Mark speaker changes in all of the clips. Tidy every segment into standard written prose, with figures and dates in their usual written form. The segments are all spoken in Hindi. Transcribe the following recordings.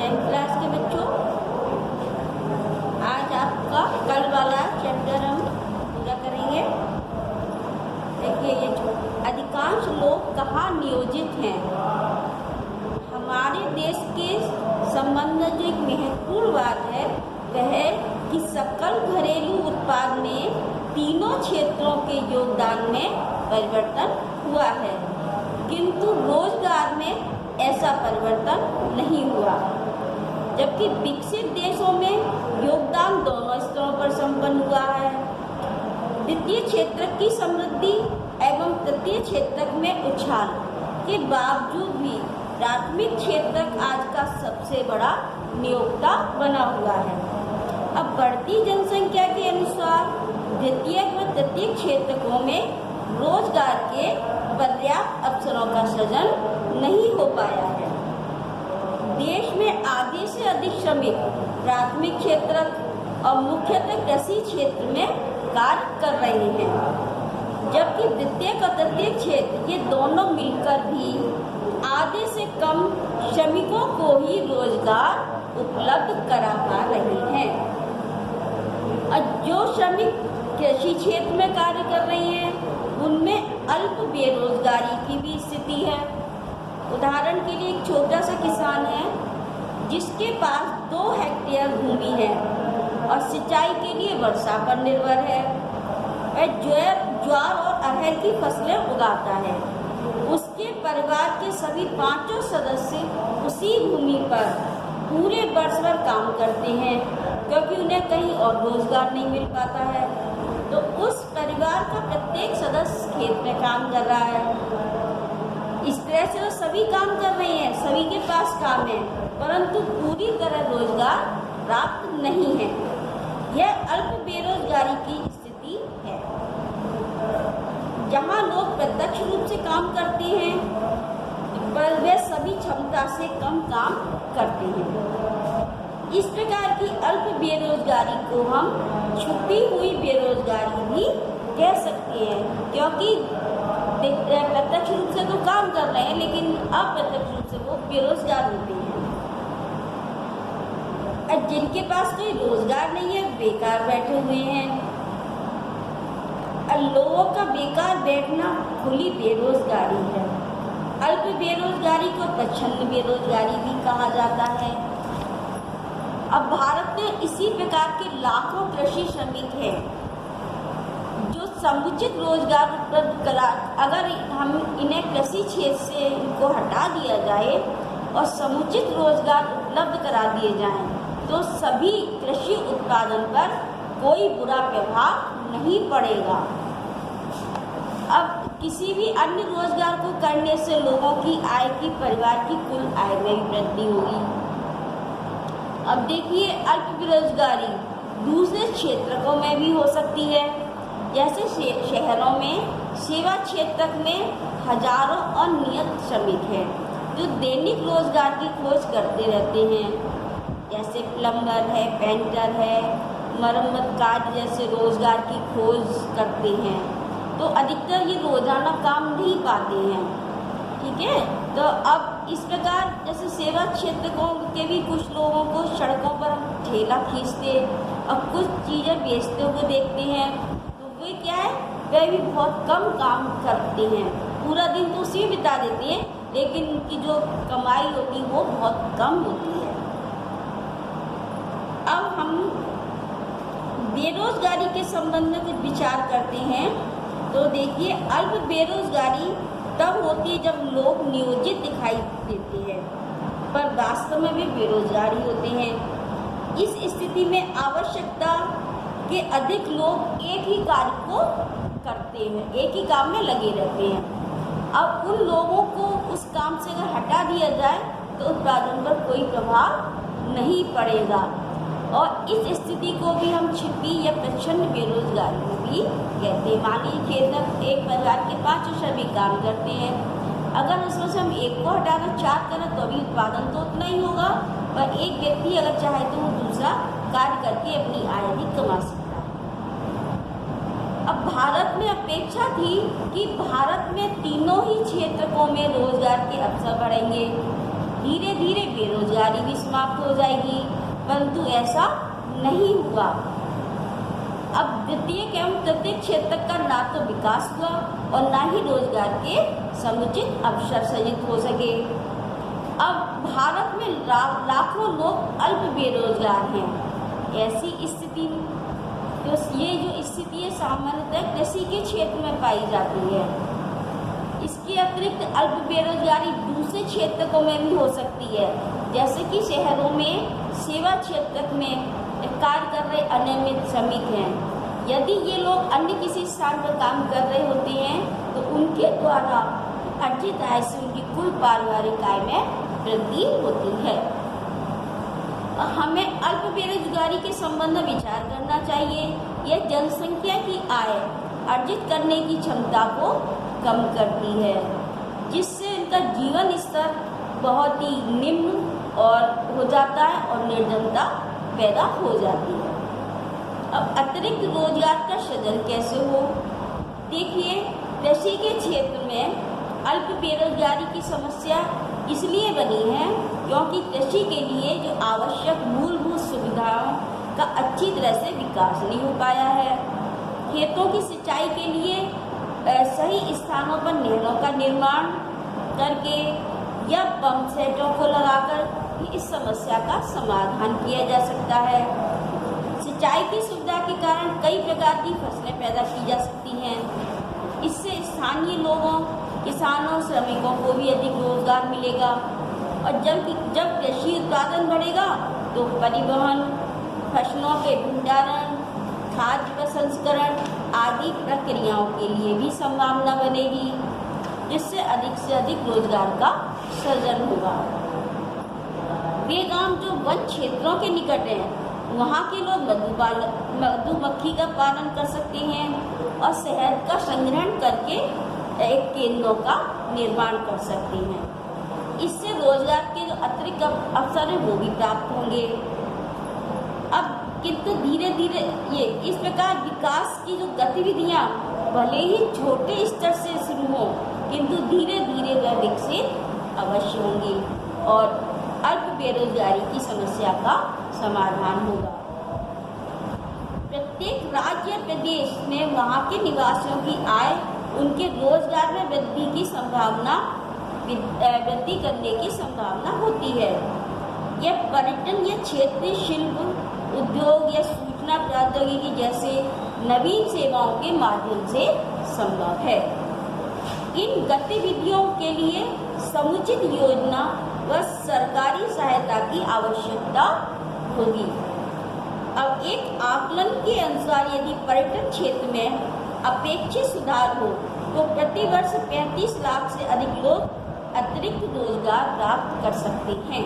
Speaker 1: क्लास के बच्चों, आज आपका कल वाला चैप्टर हम पूरा करेंगे। देखिए, ये अधिकांश लोग कहाँ नियोजित हैं। हमारे देश के संबंध में जो एक महत्वपूर्ण बात है वह है कि सकल घरेलू उत्पाद में तीनों क्षेत्रों के योगदान में परिवर्तन हुआ है, किंतु रोजगार में ऐसा परिवर्तन नहीं हुआ। जबकि विकसित देशों में योगदान दोनों स्तरों पर संपन्न हुआ है। द्वितीय क्षेत्र की समृद्धि एवं तृतीय क्षेत्र में उछाल के बावजूद भी प्राथमिक क्षेत्र आज का सबसे बड़ा नियोक्ता बना हुआ है। अब बढ़ती जनसंख्या के अनुसार द्वितीय व तृतीय क्षेत्रों में रोजगार के पर्याप्त अवसरों का सृजन नहीं हो पाया है। देश में आधे से अधिक श्रमिक प्राथमिक क्षेत्र और मुख्यतः कृषि क्षेत्र में कार्य कर रहे हैं, जबकि द्वितीय और तृतीय क्षेत्र ये दोनों मिलकर भी आधे से कम श्रमिकों को ही रोजगार उपलब्ध करा पा रहे हैं। और जो श्रमिक कृषि क्षेत्र में कार्य कर रहे हैं उनमें अल्प बेरोजगारी की भी स्थिति है। उदाहरण के लिए एक छोटा सा किसान है जिसके पास 2 हेक्टेयर भूमि है और सिंचाई के लिए वर्षा पर निर्भर है। वह ज्वार और अरहर की फसलें उगाता है। उसके परिवार के सभी 5 सदस्य उसी भूमि पर पूरे वर्ष भर काम करते हैं, क्योंकि उन्हें कहीं और रोजगार नहीं मिल पाता है। तो उस परिवार का प्रत्येक सदस्य खेत में काम कर रहा है। इस तरह से वो सभी काम कर रहे हैं, सभी के पास काम है, परंतु पूरी तरह रोजगार प्राप्त नहीं है। यह अल्प बेरोजगारी की स्थिति है। जहाँ लोग प्रत्यक्ष रूप से काम करते हैं पर वे सभी क्षमता से कम काम करते हैं। इस प्रकार की अल्प बेरोजगारी को हम छुपी हुई बेरोजगारी भी कह सकते हैं, क्योंकि प्रत्यक्ष रूप से तो काम कर रहे हैं लेकिन अप्रत्यक्ष रूप से वो बेरोजगार होते हैं। और जिनके पास कोई रोजगार नहीं है बेकार बैठे हुए हैं। और लोगों का बेकार बैठना खुली बेरोजगारी है। अल्प बेरोजगारी को प्रच्छन्न बेरोजगारी भी कहा जाता है। अब भारत में इसी प्रकार के लाखों कृषि श्रमिक हैं जो समुचित रोजगार उपलब्ध करा, अगर हम इन्हें कृषि क्षेत्र से इनको हटा दिया जाए और समुचित रोजगार उपलब्ध करा दिए जाएं, तो सभी कृषि उत्पादन पर कोई बुरा प्रभाव नहीं पड़ेगा। अब किसी भी अन्य रोजगार को करने से लोगों की आय की, परिवार की कुल आय में भी वृद्धि होगी। अब देखिए, अल्प बेरोजगारी दूसरे क्षेत्रों में भी हो सकती है। जैसे शहरों में सेवा क्षेत्र में हजारों अनियत श्रमिक हैं जो दैनिक रोजगार की खोज करते रहते हैं। जैसे प्लम्बर है, पेंटर है, मरम्मत कार्य जैसे रोजगार की खोज करते हैं। तो अधिकतर ये रोजाना काम नहीं पाते हैं। ठीक है, तो अब इस प्रकार जैसे सेवा क्षेत्र के भी कुछ लोगों को सड़कों पर हम ठेला खींचते और कुछ चीज़ें बेचते हुए देखते हैं, तो वे क्या है, वे भी बहुत कम काम करते हैं। पूरा दिन तो उसी में बिता देते हैं, लेकिन उनकी जो कमाई होती है वो बहुत कम होती है। अब हम बेरोजगारी के संबंध में कुछ विचार करते हैं। तो देखिए, अल्प बेरोजगारी तब होती है जब लोग नियोजित दिखाई देते हैं पर वास्तव में भी बेरोजगारी होते हैं। इस स्थिति में आवश्यकता के अधिक लोग एक ही कार्य को करते हैं, एक ही काम में लगे रहते हैं। अब उन लोगों को उस काम से अगर हटा दिया जाए तो उत्पादन पर कोई प्रभाव नहीं पड़ेगा। और इस स्थिति को भी हम छिपी या प्रच्छन्न बेरोजगारी भी कहते हैं। मान लीजिए खेत में एक परिवार के 5 श्रमिक काम करते हैं, अगर उसमें से हम एक को हटाना 4 करें तो भी उत्पादन तो उतना ही होगा, पर एक व्यक्ति अगर चाहे तो वो दूसरा कार्य करके अपनी आय भी कमा सकता है। अब भारत में अपेक्षा थी कि भारत में तीनों ही क्षेत्रों में रोजगार के अवसर बढ़ेंगे। धीरे धीरे बेरोजगारी भी समाप्त हो जाएगी, परंतु ऐसा नहीं हुआ। अब द्वितीयक एवं तृतीयक क्षेत्र का ना तो विकास हुआ और ना ही रोजगार के समुचित अवसर सृजित हो सके। अब भारत में लाखों लोग अल्प बेरोजगार हैं। ऐसी स्थिति तो ये जो स्थिति है सामान्यतः कृषि के क्षेत्र में पाई जाती है। इसके अतिरिक्त अल्प बेरोजगारी दूसरे क्षेत्रों में भी हो सकती है, जैसे कि शहरों में सेवा क्षेत्र में कार्य कर रहे अनियमित श्रमिक हैं। यदि ये लोग अन्य किसी स्थान पर काम कर रहे होते हैं तो उनके द्वारा अर्जित आय से उनकी कुल पारिवारिक आय में वृद्धि होती है। हमें अल्प बेरोजगारी के संबंध में विचार करना चाहिए। यह जनसंख्या की आय अर्जित करने की क्षमता को कम करती है, जिससे उनका जीवन स्तर बहुत ही निम्न और हो जाता है और निर्धनता पैदा हो जाती है। अब अतिरिक्त रोजगार का सृजन कैसे हो? देखिए, कृषि के क्षेत्र में अल्प बेरोजगारी की समस्या इसलिए बनी है क्योंकि कृषि के लिए जो आवश्यक मूलभूत सुविधाओं का अच्छी तरह से विकास नहीं हो पाया है। खेतों की सिंचाई के लिए सही स्थानों पर नहरों का निर्माण करके या पंप सेटों को लगाकर इस समस्या का समाधान किया जा सकता है। सिंचाई की सुविधा के कारण कई प्रकार की फसलें पैदा की जा सकती हैं। इससे स्थानीय लोगों, किसानों, श्रमिकों को भी अधिक रोजगार मिलेगा और जब कृषि उत्पादन बढ़ेगा तो परिवहन, फसलों के भंडारण, खाद्य प्रसंस्करण आदि प्रक्रियाओं के लिए भी संभावना बनेगी, जिससे अधिक से अधिक रोजगार का सृजन होगा। वे गांव जो वन क्षेत्रों के निकट हैं, वहाँ के लोग मधुमक्खी का पालन कर सकते हैं और शहद का संग्रहण करके एक केंद्रों का निर्माण कर सकते हैं। इससे रोजगार के जो अतिरिक्त अवसर हैं वो भी प्राप्त होंगे। अब किंतु धीरे धीरे ये इस प्रकार विकास की जो गतिविधियाँ भले ही छोटे स्तर से शुरू हों, किंतु धीरे धीरे वह विकसित अवश्य होंगी और अल्प बेरोजगारी की समस्या का समाधान होगा। प्रत्येक राज्य प्रदेश में वहाँ के निवासियों की आय, उनके रोजगार में वृद्धि की संभावना वृद्धि करने की संभावना होती है। यह पर्यटन या क्षेत्रीय शिल्प उद्योग या सूचना प्रौद्योगिकी जैसे नवीन सेवाओं के माध्यम से संभव है। इन गतिविधियों के लिए समुचित योजना व सरकारी सहायता की आवश्यकता होगी। अब एक आकलन के अनुसार यदि पर्यटन क्षेत्र में अपेक्षित सुधार हो तो प्रति वर्ष 35 लाख से अधिक लोग अतिरिक्त रोजगार प्राप्त कर सकते हैं।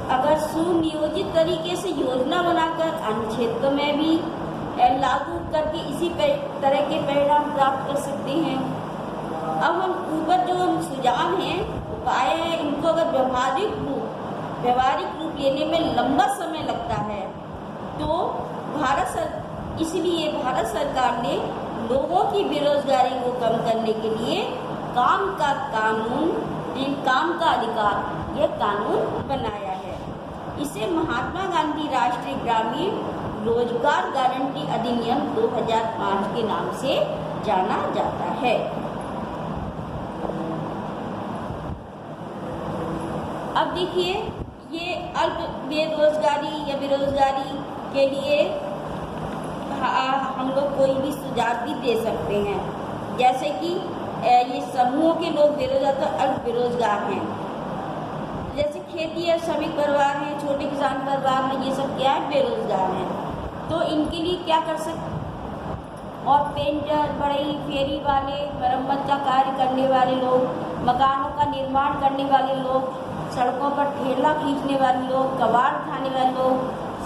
Speaker 1: अगर सुनियोजित तरीके से योजना बनाकर अन्य क्षेत्रों में भी लागू करके इसी तरह के परिणाम प्राप्त कर सकते हैं। अब हम ऊपर जो सुझाव हैं, उपाय हैं, इनको अगर व्यवहारिक रूप लेने में लंबा समय लगता है तो इसलिए भारत सरकार ने लोगों की बेरोजगारी को कम करने के लिए काम का अधिकार यह कानून बनाया है। इसे महात्मा गांधी राष्ट्रीय ग्रामीण रोजगार गारंटी अधिनियम 2005 के नाम से जाना जाता है। अब देखिए, ये अल्प बेरोजगारी या बेरोजगारी के लिए हम लोग कोई भी सुझाव भी दे सकते हैं, जैसे कि ये समूहों के लोग बेरोजगार अल्प बेरोजगार हैं, जैसे खेती या श्रमिक परिवार हैं, छोटे किसान परिवार हैं, ये सब क्या है, बेरोजगार हैं। तो इनके लिए क्या कर सकते, और पेंटर, बढ़ई, फेरी वाले, मरम्मत का कार्य करने वाले लोग, मकानों का निर्माण करने वाले लोग, सड़कों पर ठेला खींचने वाले लोग, कबाड़ खाने वाले लोग,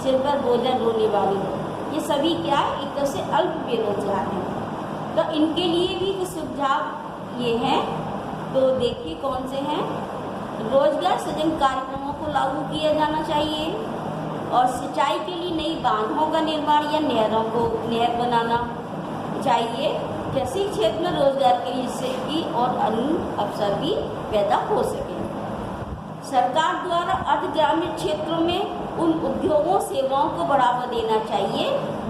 Speaker 1: सिर पर बोझ ढोने वाले लोग, ये सभी क्या है, एक तरह से अल्प बेरोजगार हैं। तो इनके लिए भी कुछ सुझाव ये हैं, तो देखिए कौन से हैं। रोजगार सृजन कार्यक्रमों को लागू किया जाना चाहिए और सिंचाई के लिए नई बांधों का निर्माण या नहर बनाना चाहिए। कृषि क्षेत्र में रोजगार के लिए इससे की और अन्य अवसर भी पैदा हो सके। सरकार द्वारा अर्ध ग्रामीण क्षेत्रों में उन उद्योगों सेवाओं को बढ़ावा देना चाहिए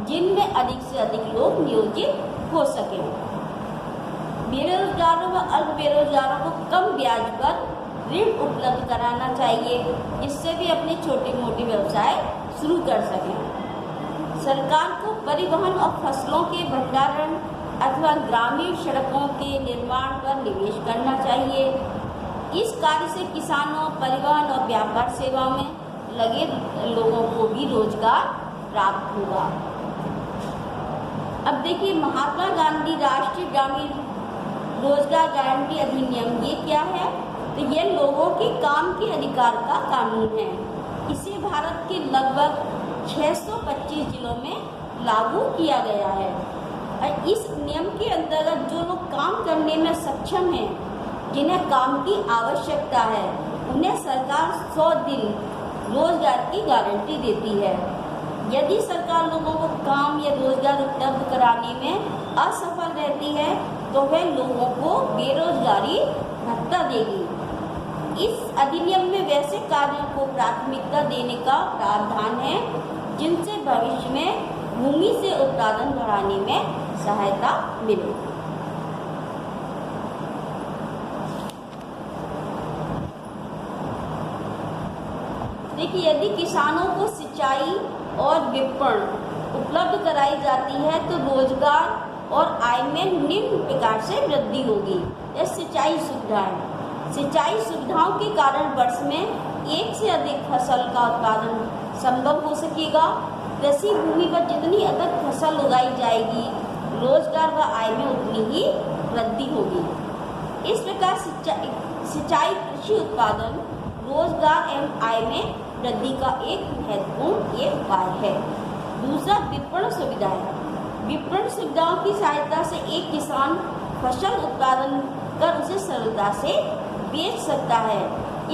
Speaker 1: जिनमें अधिक से अधिक लोग नियोजित हो सकें। बेरोजगारों व अल्प बेरोजगारों को कम ब्याज पर ऋण उपलब्ध कराना चाहिए, जिससे भी अपने छोटे मोटे व्यवसाय शुरू कर सकें। सरकार को परिवहन और फसलों के भंडारण अथवा ग्रामीण सड़कों के निर्माण पर निवेश करना चाहिए। इस कार्य से किसानों, परिवहन और व्यापार सेवा में लगे लोगों को भी रोजगार प्राप्त होगा। अब देखिए, महात्मा गांधी राष्ट्रीय ग्रामीण रोजगार गारंटी अधिनियम ये क्या है? तो ये लोगों के काम के अधिकार का कानून है। इसे भारत के लगभग 625 जिलों में लागू किया गया है। और इस नियम के अंतर्गत जो लोग काम करने में सक्षम हैं, जिन्हें काम की आवश्यकता है, उन्हें सरकार 100 दिन रोजगार की गारंटी देती है। यदि सरकार लोगों को काम या रोजगार उपलब्ध कराने में असफल रहती है तो वह लोगों को बेरोजगारी भत्ता देगी। इस अधिनियम में वैसे कार्यों को प्राथमिकता देने का प्रावधान है जिनसे भविष्य में भूमि से उत्पादन बढ़ाने में सहायता मिले। देखिए, यदि किसानों को सिंचाई और विपणन उपलब्ध कराई जाती है तो रोजगार और आय में निम्न प्रकार से वृद्धि होगी। यह सिंचाई सुविधाएं। सिंचाई सुविधाओं के कारण वर्ष में एक से अधिक फसल का उत्पादन संभव हो सकेगा। कृषि भूमि पर जितनी अधिक फसल उगाई जाएगी, रोजगार व आय में उतनी ही वृद्धि होगी। इस प्रकार सिंचाई कृषि उत्पादन, रोजगार एवं आय में वृद्धि का एक महत्वपूर्ण उपाय है। दूसरा, विपणन सुविधाएं। विपणन सुविधाओं की सहायता से एक किसान फसल उत्पादन कर उसे सरलता से बेच सकता है।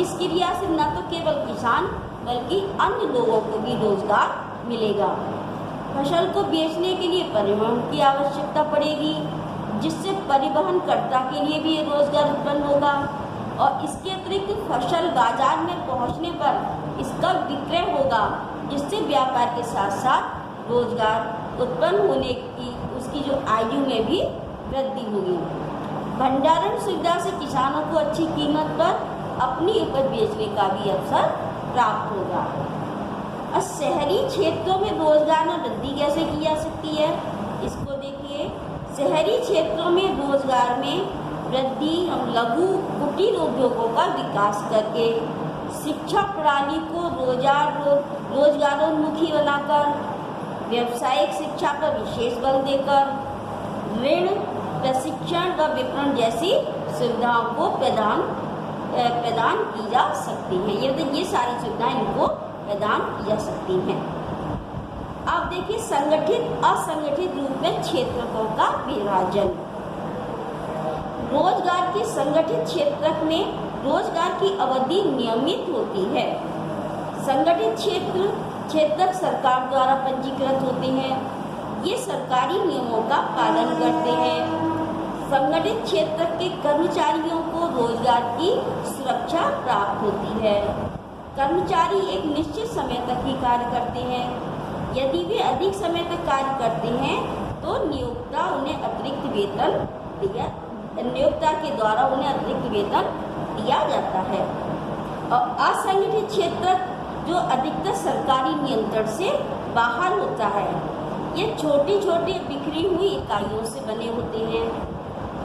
Speaker 1: इस क्रिया से न तो केवल किसान बल्कि अन्य लोगों को भी रोजगार मिलेगा। फसल को बेचने के लिए परिवहन की आवश्यकता पड़ेगी, जिससे परिवहनकर्ता के लिए भी रोजगार उत्पन्न होगा। और इसके अतिरिक्त फसल बाजार में पहुंचने पर इसका विक्रय होगा, जिससे व्यापार के साथ साथ रोजगार उत्पन्न होने की उसकी जो आयु में भी वृद्धि होगी। भंडारण सुविधा से किसानों को अच्छी कीमत पर अपनी उपज बेचने का भी अवसर प्राप्त होगा। और शहरी क्षेत्रों में रोजगार में वृद्धि कैसे की जा सकती है, इसको देखिए। शहरी क्षेत्रों में रोजगार में वृद्धि हम लघु कुटीर उद्योगों का विकास करके, शिक्षा प्रणाली को रोजगारोन्मुखी बनाकर, व्यावसायिक शिक्षा पर विशेष बल देकर, ऋण, प्रशिक्षण व विपणन जैसी सुविधाओं को प्रदान की जा सकती है। ये सारी सुविधाएं इनको प्रदान की जा सकती हैं। अब देखिए, संगठित असंगठित रूप में क्षेत्रकों का विभाजन। रोजगार के संगठित क्षेत्र में रोजगार की अवधि नियमित होती है। संगठित क्षेत्रक सरकार द्वारा पंजीकृत होते हैं। ये सरकारी नियमों का पालन करते हैं। संगठित क्षेत्र के कर्मचारियों को रोजगार की सुरक्षा प्राप्त होती है। कर्मचारी एक निश्चित समय तक ही कार्य करते हैं। यदि वे अधिक समय तक कार्य करते हैं तो नियोक्ता के द्वारा उन्हें अतिरिक्त वेतन दिया जाता है। और असंगठित क्षेत्र जो अधिकतर सरकारी नियंत्रण से बाहर होता है, ये छोटी छोटी बिखरी हुई इकाइयों से बने होते हैं।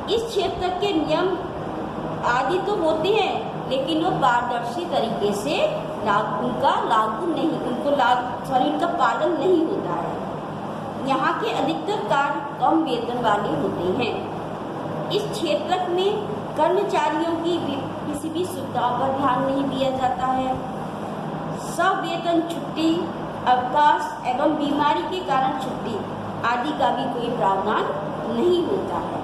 Speaker 1: इस क्षेत्र के नियम आदि तो होते हैं, लेकिन वो पारदर्शी तरीके से इनका पालन नहीं होता है। यहाँ के अधिकतर कार्य कम वेतन वाले होते हैं। इस क्षेत्र में कर्मचारियों की किसी भी सुविधाओं पर ध्यान नहीं दिया जाता है। सवेतन छुट्टी, अवकाश एवं बीमारी के कारण छुट्टी आदि का भी कोई प्रावधान नहीं होता है।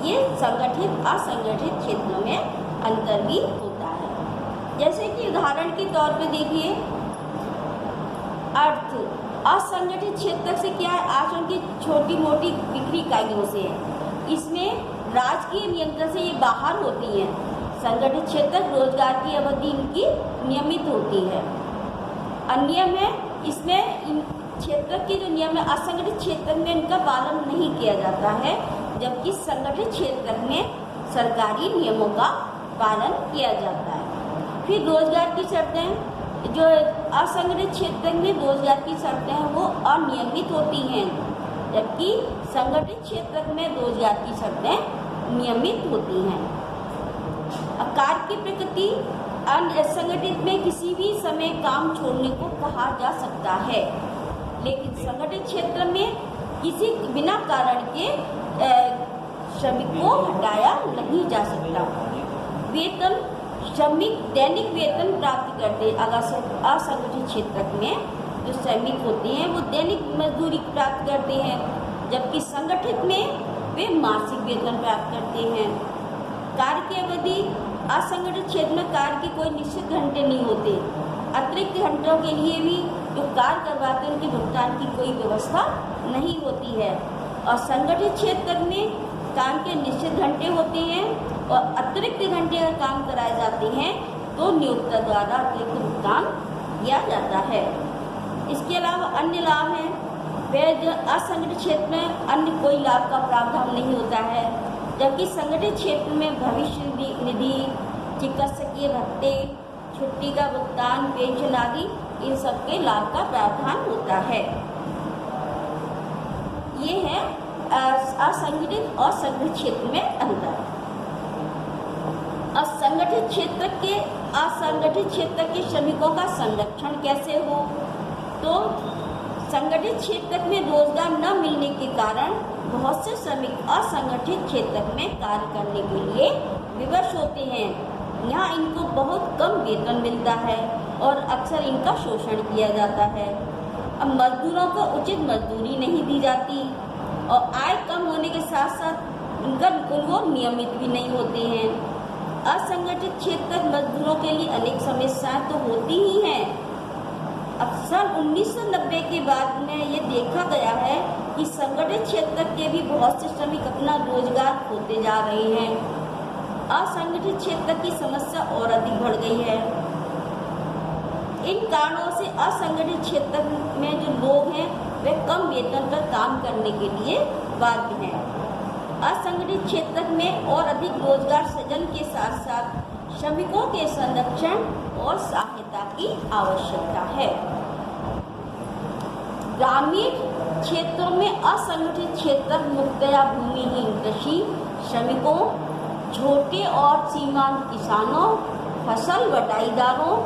Speaker 1: ये संगठित असंगठित क्षेत्रों में अंतर भी होता है। जैसे कि उदाहरण के तौर पे देखिए, अर्थ असंगठित क्षेत्र से क्या है, आचरण की छोटी मोटी बिक्री इकाइयों से है। इसमें राजकीय नियंत्रण से ये बाहर होती हैं। संगठित क्षेत्र रोजगार की अवधि इनकी नियमित होती है। अनियम है इसमें इन क्षेत्र के जो नियम है असंगठित क्षेत्र में इनका पालन नहीं किया जाता है, जबकि संगठित क्षेत्र में सरकारी नियमों का पालन किया जाता है। फिर रोजगार की शर्तें, जो असंगठित क्षेत्र में रोजगार की शर्तें हैं वो अनियमित होती हैं, जबकि संगठित क्षेत्र में रोजगार की शर्तें नियमित होती हैं। कार्य की प्रकृति असंगठित में किसी भी समय काम छोड़ने को कहा जा सकता है, लेकिन संगठित क्षेत्र में किसी बिना कारण के श्रमिक को हटाया नहीं जा सकता। वेतन, श्रमिक दैनिक वेतन प्राप्त करते, अगर असंगठित क्षेत्र में जो श्रमिक होते हैं वो दैनिक मजदूरी प्राप्त करते हैं, जबकि संगठित में वे मासिक वेतन प्राप्त करते हैं। कार्य की अवधि, असंगठित क्षेत्र में कार्य के कोई निश्चित घंटे नहीं होते, अतिरिक्त घंटों के लिए भी जो कार्य करवाते हैं उनके भुगतान की कोई व्यवस्था नहीं होती है। और संगठित क्षेत्र में काम के निश्चित घंटे होते हैं और अतिरिक्त घंटे अगर काम कराए जाते हैं तो नियोक्ता द्वारा अतिरिक्त भुगतान किया जाता है। इसके अलावा अन्य लाभ हैं, वह असंगठित क्षेत्र में अन्य कोई लाभ का प्रावधान नहीं होता है, जबकि संगठित क्षेत्र में भविष्य निधि, चिकित्सकीय भत्ते, छुट्टी का भुगतान, पेंशन आदि इन सब के लाभ का प्रावधान होता है। ये है असंगठित और संगठित क्षेत्र में अंतर। असंगठित क्षेत्र के श्रमिकों का संरक्षण कैसे हो, तो संगठित क्षेत्र में रोजगार न मिलने के कारण बहुत से श्रमिक असंगठित क्षेत्र में कार्य करने के लिए विवश होते हैं। यहाँ इनको बहुत कम वेतन मिलता है और अक्सर इनका शोषण किया जाता है। अब मजदूरों को उचित मजदूरी नहीं दी जाती और आय कम होने के साथ साथ उनको नियमित भी नहीं होते हैं। असंगठित क्षेत्र मजदूरों के लिए अनेक समस्याएं तो होती ही हैं। अब सन 1990 के बाद में ये देखा गया है कि संगठित क्षेत्र के भी बहुत से श्रमिक अपना रोजगार खोते जा रहे हैं। असंगठित क्षेत्र की समस्या और अधिक बढ़ गई है। इन कारणों से असंगठित क्षेत्र में जो लोग हैं वे कम वेतन पर काम करने के लिए बाध्य हैं। असंगठित क्षेत्र में और अधिक रोजगार सृजन के साथ साथ श्रमिकों के संरक्षण और सहायता की आवश्यकता है। ग्रामीण क्षेत्रों में असंगठित क्षेत्र मुख्यतया भूमिहीन कृषि श्रमिकों, छोटे और सीमांत किसानों, फसल बटाईदारों,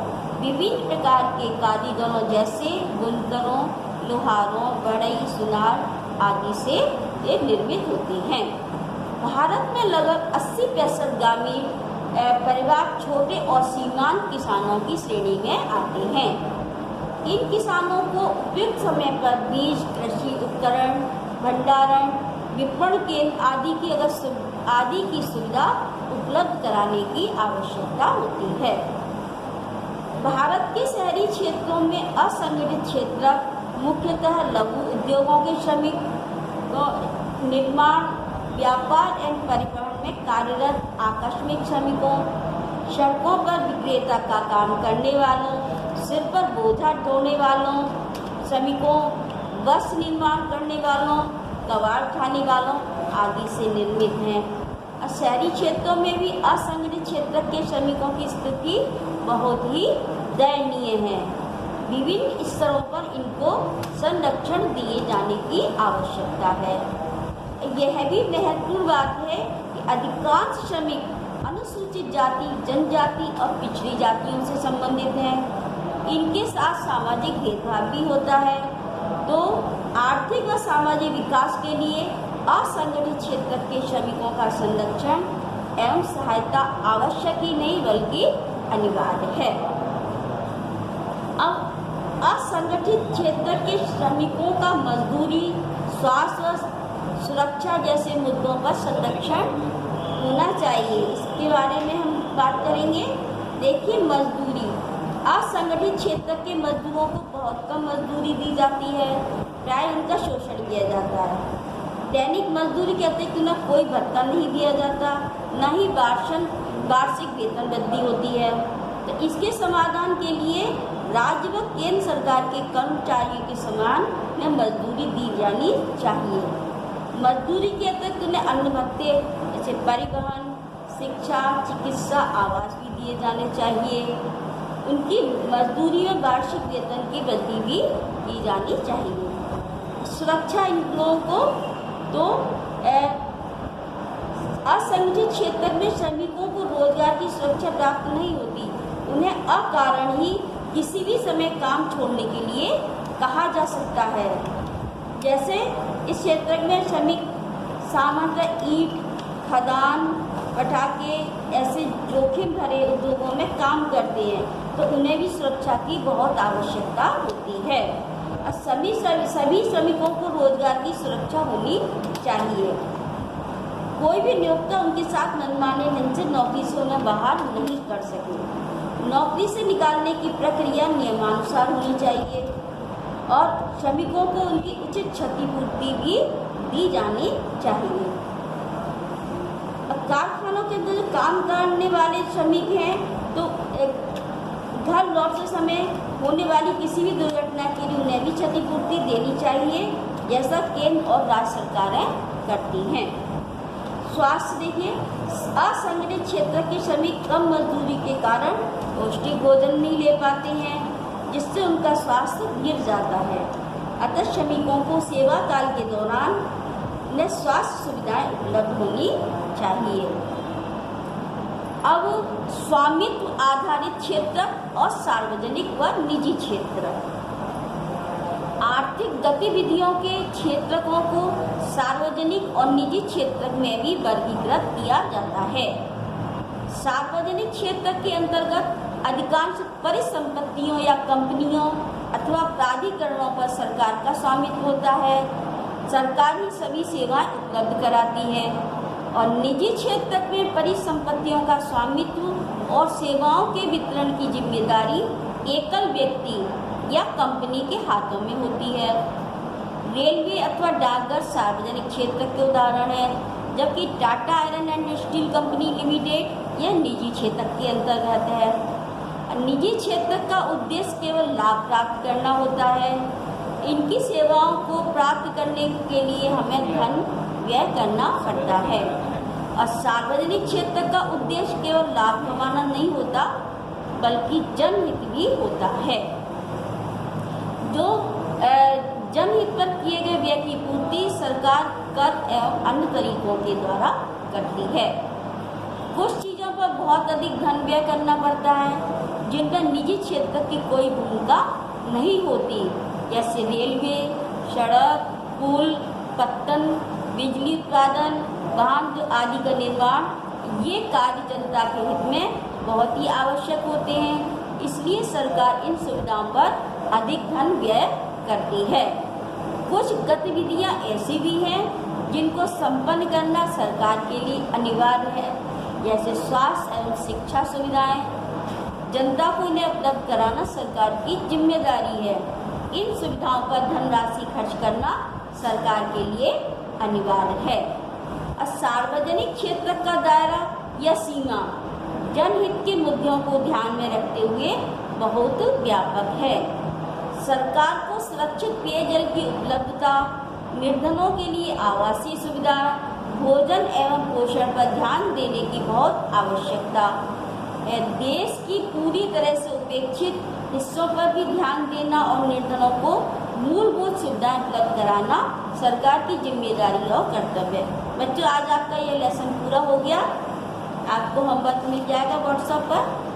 Speaker 1: विभिन्न प्रकार के कारीगरों जैसे बुनकरों, लोहारों, बढ़ई, सुनार आदि से ये निर्मित होती हैं। भारत में लगभग 80% ग्रामीण परिवार छोटे और सीमांत किसानों की श्रेणी में आते हैं। इन किसानों को उपयुक्त समय पर बीज, कृषि उपकरण, भंडारण, विपणन केंद्र आदि की सुविधा उपलब्ध कराने की आवश्यकता होती है। भारत के शहरी क्षेत्रों में असंगठित क्षेत्र मुख्यतः लघु उद्योगों के श्रमिक, निर्माण, व्यापार एवं परिवहन में कार्यरत आकस्मिक श्रमिकों, सड़कों पर विक्रेता का काम करने वालों, सिर पर बोझा ढोने वालों श्रमिकों, बस निर्माण करने वालों, कबाड़ उठाने वालों आदि से निर्मित हैं। शहरी क्षेत्रों में भी असंगठित क्षेत्र के श्रमिकों की स्थिति बहुत ही दयनीय है। विभिन्न स्तरों पर इनको संरक्षण दिए जाने की आवश्यकता है। यह भी महत्वपूर्ण बात है कि अधिकांश श्रमिक अनुसूचित जाति, जनजाति और पिछड़ी जातियों से संबंधित हैं। इनके साथ सामाजिक भेदभाव भी होता है। तो आर्थिक व सामाजिक विकास के लिए असंगठित क्षेत्र के श्रमिकों का संरक्षण एवं सहायता आवश्यक ही नहीं बल्कि अनिवार्य है। अब असंगठित क्षेत्र के श्रमिकों का मजदूरी, स्वास्थ्य, सुरक्षा जैसे मुद्दों पर संरक्षण होना चाहिए। इसके बारे में हम बात करेंगे। देखिए, मजदूरी, असंगठित क्षेत्र के मजदूरों को बहुत कम मजदूरी दी जाती है, प्राय उनका शोषण किया जाता है। दैनिक मजदूरी के अतिरिक्त उन्हें कोई भत्ता नहीं दिया जाता, न ही वार्षिक वेतन वृद्धि होती है। तो इसके समाधान के लिए राज्य व केंद्र सरकार के कर्मचारियों के समान में मजदूरी दी जानी चाहिए। मजदूरी के अतिरिक्त उन्हें अन्य भत्ते जैसे परिवहन, शिक्षा, चिकित्सा, आवास भी दिए जाने चाहिए। उनकी मजदूरी में वार्षिक वेतन की वृद्धि भी की जानी चाहिए। सुरक्षा इन लोगों को तो असंगठित क्षेत्र में श्रमिकों को रोजगार की सुरक्षा प्राप्त नहीं होती। उन्हें अकारण ही किसी भी समय काम छोड़ने के लिए कहा जा सकता है। जैसे इस क्षेत्र में श्रमिक सामान्यतः ईंट, खदान, पटाखे ऐसे जोखिम भरे उद्योगों में काम करते हैं, तो उन्हें भी सुरक्षा की बहुत आवश्यकता होती है। और सभी श्रमिकों को रोजगार की सुरक्षा होनी चाहिए। कोई भी नियोक्ता उनके साथ मनमाने ढंग से नौकरी से उन्हें बाहर नहीं कर सके। नौकरी से निकालने की प्रक्रिया नियमानुसार होनी चाहिए और श्रमिकों को उनकी उचित क्षतिपूर्ति भी दी जानी चाहिए। अब कारखानों के अंदर जो काम करने वाले श्रमिक हैं, तो घर लौटते समय होने वाली किसी भी दुर्घटना के लिए उन्हें भी क्षतिपूर्ति देनी चाहिए, जैसा केंद्र और राज्य सरकारें करती हैं। स्वास्थ्य देखिए, असंगठित क्षेत्र के श्रमिक कम मजदूरी के कारण पौष्टिक भोजन नहीं ले पाते हैं, जिससे उनका स्वास्थ्य गिर जाता है। अतः श्रमिकों को सेवा काल के दौरान उन्हें स्वास्थ्य सुविधाएं उपलब्ध होनी चाहिए। अब स्वामित्व आधारित क्षेत्र और सार्वजनिक व निजी क्षेत्र। आर्थिक गतिविधियों के क्षेत्रकों को सार्वजनिक और निजी क्षेत्र में भी वर्गीकृत किया जाता है। सार्वजनिक क्षेत्र के अंतर्गत अधिकांश परिसंपत्तियों या कंपनियों अथवा प्राधिकरणों पर सरकार का स्वामित्व होता है। सरकार ही सभी सेवाएं उपलब्ध कराती है और निजी क्षेत्र में परिसंपत्तियों का स्वामित्व और सेवाओं के वितरण की जिम्मेदारी एकल व्यक्ति या कंपनी के हाथों में होती है। रेलवे अथवा डाकघर सार्वजनिक क्षेत्र के उदाहरण है, जबकि Tata iron and steel company limited यह निजी क्षेत्र के अंतर्गत है। निजी क्षेत्र का उद्देश्य केवल लाभ प्राप्त करना होता है। इनकी सेवाओं को प्राप्त करने के लिए हमें धन व्यय करना पड़ता है। और सार्वजनिक क्षेत्र का उद्देश्य केवल लाभ कमाना नहीं होता, बल्कि जनहित भी होता है। जो जनहित पर किए गए व्यय की पूर्ति सरकार कर एवं अन्य तरीकों के द्वारा करती है। कुछ चीज़ों पर बहुत अधिक धन व्यय करना पड़ता है, जिनमें निजी क्षेत्र की कोई भूमिका नहीं होती, जैसे रेलवे, सड़क, पुल, पत्तन, बिजली उत्पादन, वाहन आदि का निर्माण। ये कार्य जनता के हित में बहुत ही आवश्यक होते हैं, इसलिए सरकार इन सुविधाओं पर अधिक धन व्यय करती है। कुछ गतिविधियां ऐसी भी हैं जिनको संपन्न करना सरकार के लिए अनिवार्य है, जैसे स्वास्थ्य एवं शिक्षा सुविधाएं। जनता को इन्हें उपलब्ध कराना सरकार की जिम्मेदारी है। इन सुविधाओं पर धनराशि खर्च करना सरकार के लिए अनिवार्य है। और सार्वजनिक क्षेत्र का दायरा या सीमा जनहित के मुद्दों को ध्यान में रखते हुए बहुत व्यापक है। सरकार को सुरक्षित पेयजल की उपलब्धता, निर्धनों के लिए आवासीय सुविधा, भोजन एवं पोषण पर ध्यान देने की बहुत आवश्यकता है। देश की पूरी तरह से उपेक्षित हिस्सों पर भी ध्यान देना और निर्धनों को मूलभूत सुविधाएं उपलब्ध कराना सरकार की जिम्मेदारी और कर्तव्य है। बच्चों, आज आपका ये लेसन पूरा हो गया। आपको होमवर्क मिल जाएगा व्हाट्सएप पर।